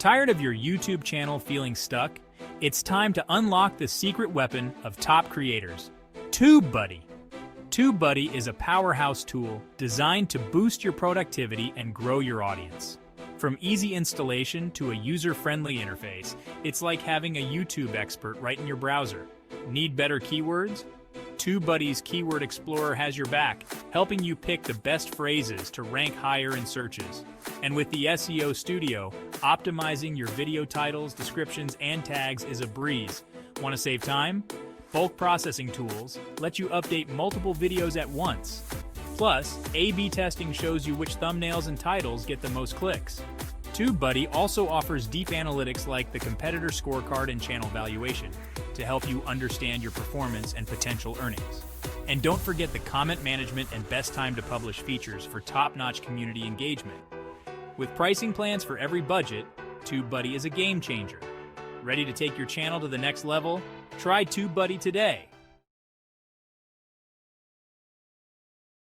Tired of your YouTube channel feeling stuck? It's time to unlock the secret weapon of top creators, TubeBuddy. TubeBuddy is a powerhouse tool designed to boost your productivity and grow your audience. From easy installation to a user-friendly interface, it's like having a YouTube expert right in your browser. Need better keywords? TubeBuddy's Keyword Explorer has your back, helping you pick the best phrases to rank higher in searches. And with the SEO Studio, optimizing your video titles, descriptions, and tags is a breeze. Want to save time? Bulk processing tools let you update multiple videos at once. Plus, A/B testing shows you which thumbnails and titles get the most clicks. TubeBuddy also offers deep analytics like the competitor scorecard and channel valuation to help you understand your performance and potential earnings. And don't forget the comment management and best time to publish features for top-notch community engagement. With pricing plans for every budget, TubeBuddy is a game changer. Ready to take your channel to the next level? Try TubeBuddy today.